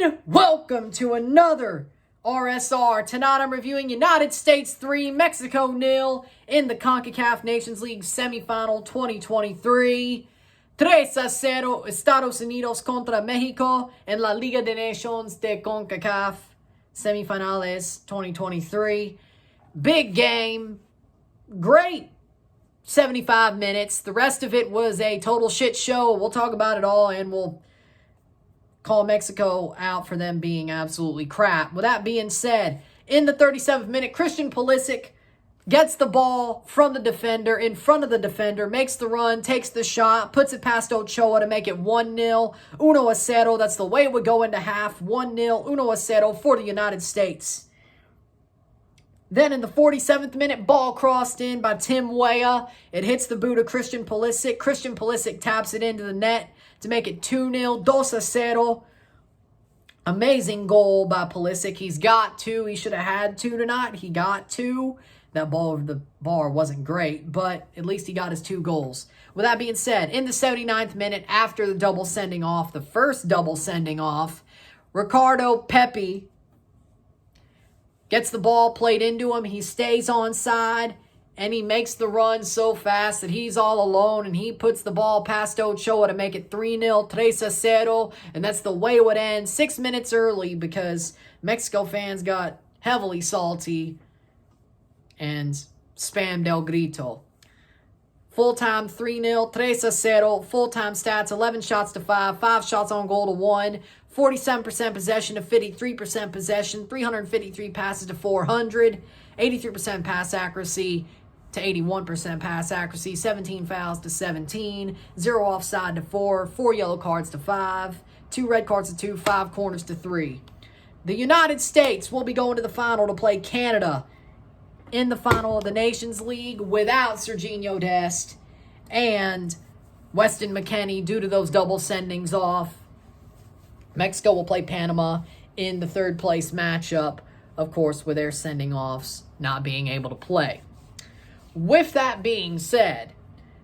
And welcome to another RSR. Tonight I'm reviewing United States 3, Mexico 0 in the CONCACAF Nations League Semifinal 2023. 3-0 Estados Unidos contra Mexico en la Liga de Nations de CONCACAF Semifinales 2023. Big game. Great 75 minutes. The rest of it was a total shit show. We'll talk about it all and we'll call Mexico out for them being absolutely crap. With that being said, in the 37th minute, Christian Pulisic gets the ball from the defender, in front of the defender, makes the run, takes the shot, puts it past Ochoa to make it 1-0. 1-0. That's the way it would go into half. 1-0. 1-0 for the United States. Then in the 47th minute, ball crossed in by Tim Weah. It hits the boot of Christian Pulisic. Christian Pulisic taps it into the net to make it 2-0, 2-0. Amazing goal by Pulisic. He's got two. He should have had two tonight. He got two. That ball over the bar wasn't great, but at least he got his two goals. With that being said, in the 79th minute, after the double sending off, the first double sending off, Ricardo Pepi gets the ball played into him. He stays onside, and he makes the run so fast that he's all alone, and he puts the ball past Ochoa to make it 3-0, 3-0, and that's the way it would end 6 minutes early because Mexico fans got heavily salty and spammed El Grito. Full-time 3-0, 3-0, full-time stats, 11 shots to 5, 5 shots on goal to 1, 47% possession to 53% possession, 353 passes to 400, 83% pass accuracy to 81% pass accuracy, 17 fouls to 17, 0 offside to 4, 4 yellow cards to 5, 2 red cards to 2, 5 corners to 3. The United States will be going to the final to play Canada in the final of the Nations League without Serginho Dest and Weston McKennie due to those double sendings off. Mexico will play Panama in the third place matchup, of course, with their sending offs not being able to play. With that being said,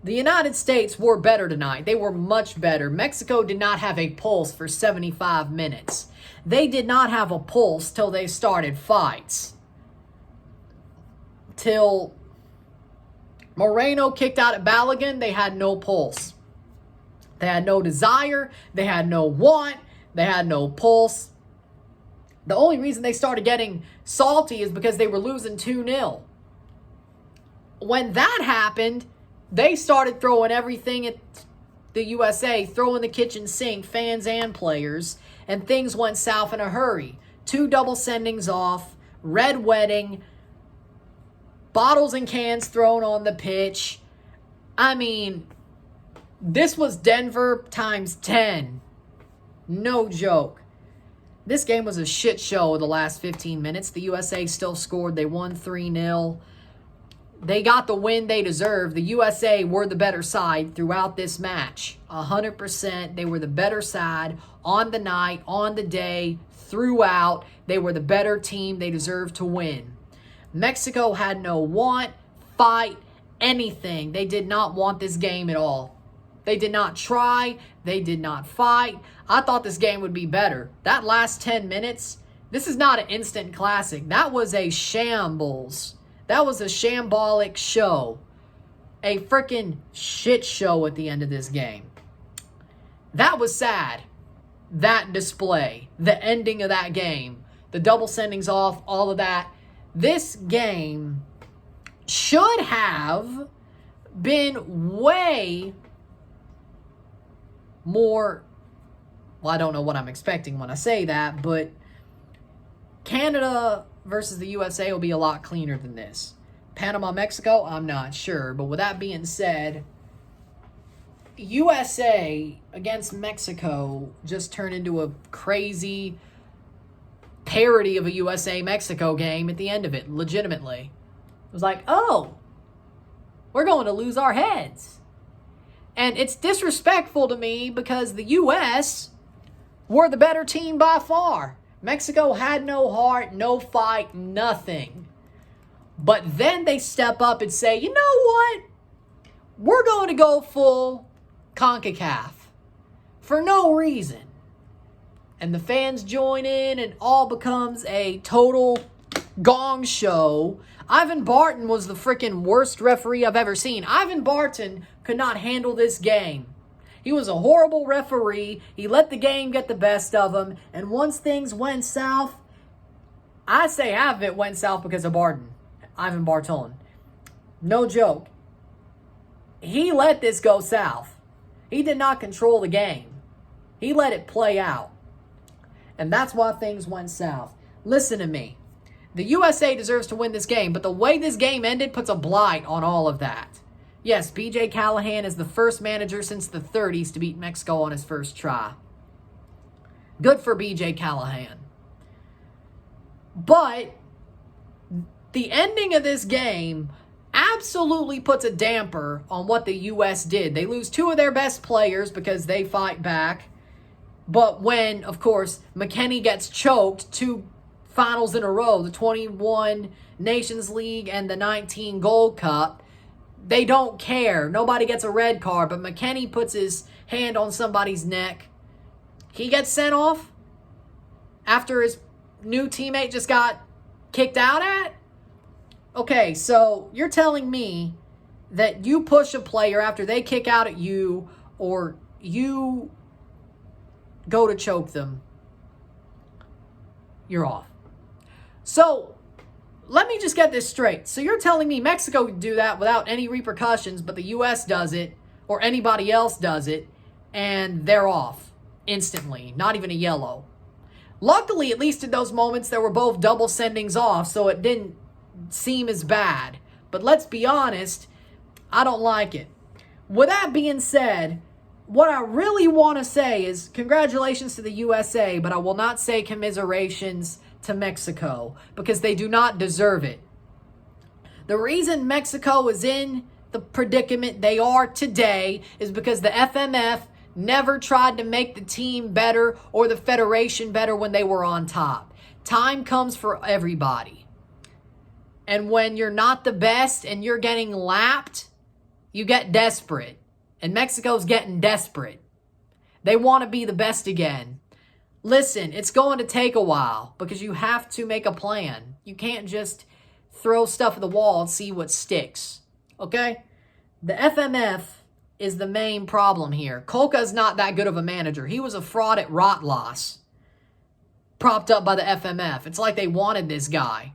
the United States were better tonight. They were much better. Mexico did not have a pulse for 75 minutes. They did not have a pulse till they started fights. Till Moreno kicked out at Balogun, they had no pulse. They had no desire. They had no want. They had no pulse. The only reason they started getting salty is because they were losing 2-0. When that happened, they started throwing everything at the USA, throwing the kitchen sink, fans and players, and things went south in a hurry. 2 double sendings off, red wedding, bottles and cans thrown on the pitch. I mean, this was Denver times 10. No joke. This game was a shit show in the last 15 minutes. The USA still scored. They won 3-0. They got the win they deserved. The USA were the better side throughout this match. 100%. They were the better side on the night, on the day, throughout. They were the better team. They deserved to win. Mexico had no want, fight, anything. They did not want this game at all. They did not try. They did not fight. I thought this game would be better. That last 10 minutes, this is not an instant classic. That was a shambles. That was a shambolic show. A freaking shit show at the end of this game. That was sad. That display. The ending of that game. The double sendings off. All of that. This game should have been way more, well, I don't know what I'm expecting when I say that, but Canada versus the USA will be a lot cleaner than this. Panama, Mexico, I'm not sure. But with that being said, USA against Mexico just turned into a crazy parody of a USA-Mexico game at the end of it, legitimately. It was like, oh, we're going to lose our heads. And it's disrespectful to me because the U.S. were the better team by far. Mexico had no heart, no fight, nothing. But then they step up and say, you know what? We're going to go full CONCACAF for no reason. and the fans join in and all becomes a total gong show. Ivan Barton was the freaking worst referee I've ever seen. Ivan Barton could not handle this game. He was a horrible referee. He let the game get the best of him. And once things went south, I say half of it went south because of Barton. Ivan Barton. No joke. He let this go south. He did not control the game. He let it play out. And that's why things went south. Listen to me. The USA deserves to win this game, but the way this game ended puts a blight on all of that. Yes, B.J. Callahan is the first manager since the 30s to beat Mexico on his first try. Good for B.J. Callahan. But the ending of this game absolutely puts a damper on what the U.S. did. They lose two of their best players because they fight back. But when, of course, McKennie gets choked, two finals in a row, the 21 Nations League and the 19 Gold Cup, they don't care. Nobody gets a red card, but McKennie puts his hand on somebody's neck. He gets sent off after his new teammate just got kicked out at? Okay, so you're telling me that you push a player after they kick out at you, or you go to choke them, you're off. So, let me just get this straight. So you're telling me Mexico could do that without any repercussions, but the U.S. does it, or anybody else does it, and they're off instantly. Not even a yellow. Luckily, at least in those moments, there were both double sendings off, so it didn't seem as bad. But let's be honest, I don't like it. With that being said, what I really want to say is congratulations to the USA, but I will not say commiserations to Mexico because they do not deserve it. The reason Mexico is in the predicament they are today is because the FMF never tried to make the team better or the federation better when they were on top. Time comes for everybody. And when you're not the best and you're getting lapped, you get desperate. And Mexico's getting desperate. They want to be the best again. Listen, it's going to take a while because you have to make a plan. You can't just throw stuff at the wall and see what sticks. Okay? The FMF is the main problem here. Kolka's not that good of a manager. He was a fraud at Rotlas, propped up by the FMF. It's like they wanted this guy.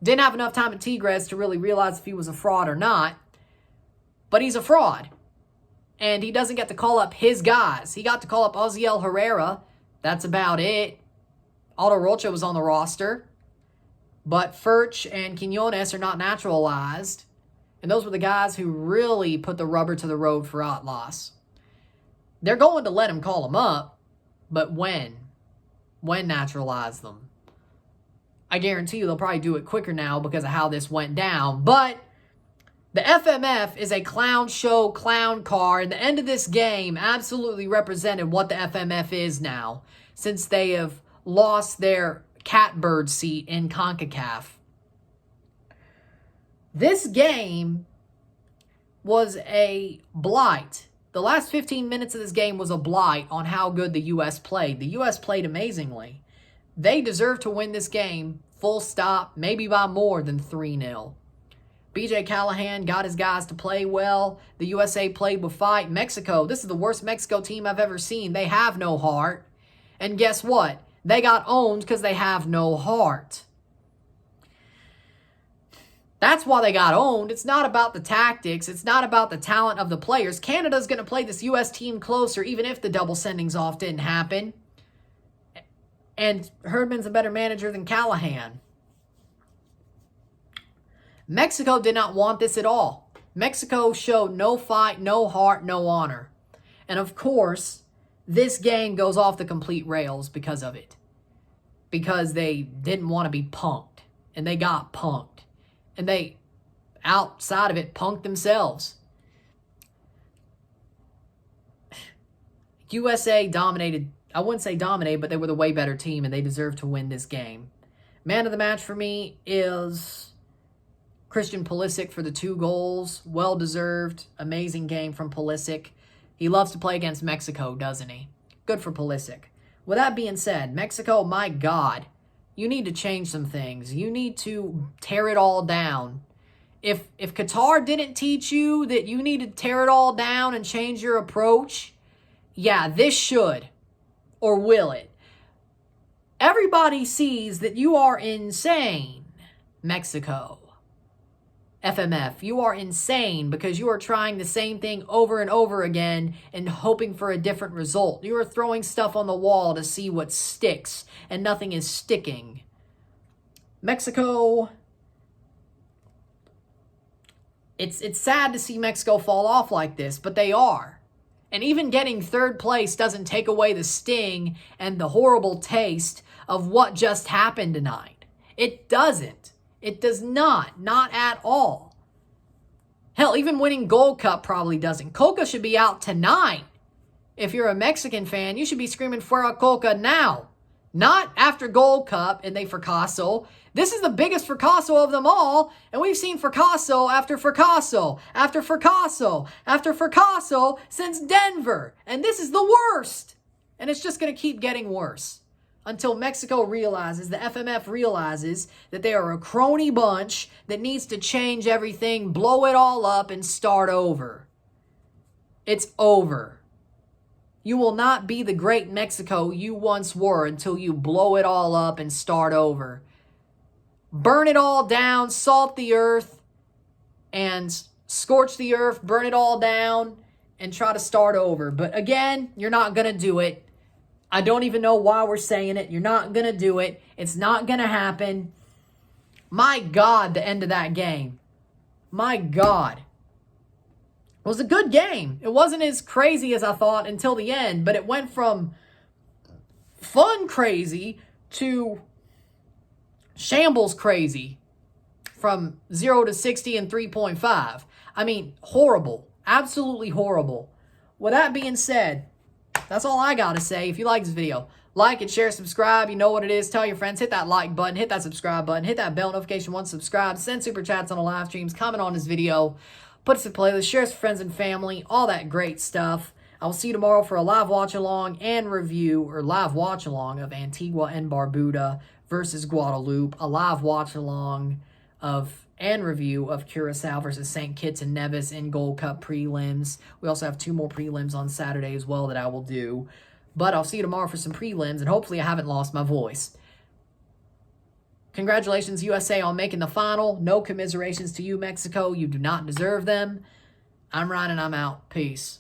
Didn't have enough time at Tigres to really realize if he was a fraud or not. But he's a fraud. And he doesn't get to call up his guys. He got to call up Ozziel Herrera. That's about it. Aldo Rocha was on the roster. But Furch and Quinones are not naturalized. And those were the guys who really put the rubber to the road for Atlas. They're going to let him call them up. But when? When naturalize them? I guarantee you they'll probably do it quicker now because of how this went down. But the FMF is a clown show, clown car, and the end of this game absolutely represented what the FMF is now, since they have lost their catbird seat in CONCACAF. This game was a blight. The last 15 minutes of this game was a blight on how good the U.S. played. The U.S. played amazingly. They deserve to win this game, full stop, maybe by more than 3-0. B.J. Callahan got his guys to play well. The USA played with fight. Mexico, this is the worst Mexico team I've ever seen. They have no heart. And guess what? They got owned because they have no heart. That's why they got owned. It's not about the tactics. It's not about the talent of the players. Canada's going to play this U.S. team closer even if the double sendings off didn't happen. And Herdman's a better manager than Callahan. Mexico did not want this at all. Mexico showed no fight, no heart, no honor. And of course, this game goes off the complete rails because of it. Because they didn't want to be punked. And they got punked. And they, outside of it, punked themselves. USA dominated. I wouldn't say dominated, but they were the way better team, and they deserve to win this game. Man of the match for me is Christian Pulisic for the 2 goals. Well-deserved. Amazing game from Pulisic. He loves to play against Mexico, doesn't he? Good for Pulisic. With that being said, Mexico, my God, you need to change some things. You need to tear it all down. If Qatar didn't teach you that you need to tear it all down and change your approach, yeah, this should. Or will it? Everybody sees that you are insane, Mexico. FMF, you are insane because you are trying the same thing over and over again and hoping for a different result. You are throwing stuff on the wall to see what sticks, and nothing is sticking. Mexico, it's sad to see Mexico fall off like this, but they are. And even getting third place doesn't take away the sting and the horrible taste of what just happened tonight. It doesn't. It does not. Not at all. Hell, even winning Gold Cup probably doesn't. Coca should be out tonight. If you're a Mexican fan, you should be screaming Fuera Coca now. Not after Gold Cup and they fracaso. This is the biggest fracaso of them all, and we've seen fracaso after fracaso, after fracaso, after fracaso since Denver. And this is the worst. And it's just going to keep getting worse. Until Mexico realizes, the FMF realizes, that they are a crony bunch that needs to change everything, blow it all up, and start over. It's over. You will not be the great Mexico you once were until you blow it all up and start over. Burn it all down, salt the earth, and scorch the earth, burn it all down, and try to start over. But again, you're not going to do it. I don't even know why we're saying it. You're not going to do it. It's not going to happen. My God, the end of that game. My God. It was a good game. It wasn't as crazy as I thought until the end, but it went from fun crazy to shambles crazy from 0 to 60 in 3.5. I mean, horrible. Absolutely horrible. With that being said, that's all I got to say. If you like this video, like and share, subscribe. You know what it is. Tell your friends. Hit that like button. Hit that subscribe button. Hit that bell notification once subscribed. Send super chats on the live streams. Comment on this video. Put us in playlist. Share us with friends and family. All that great stuff. I will see you tomorrow for a live watch-along and review, or live watch-along of Antigua and Barbuda versus Guadeloupe. A live watch-along of and review of Curacao versus St. Kitts and Nevis in Gold Cup prelims. We also have 2 more prelims on Saturday as well that I will do. But I'll see you tomorrow for some prelims, and hopefully I haven't lost my voice. Congratulations, USA, on making the final. No commiserations to you, Mexico. You do not deserve them. I'm Ryan, and I'm out. Peace.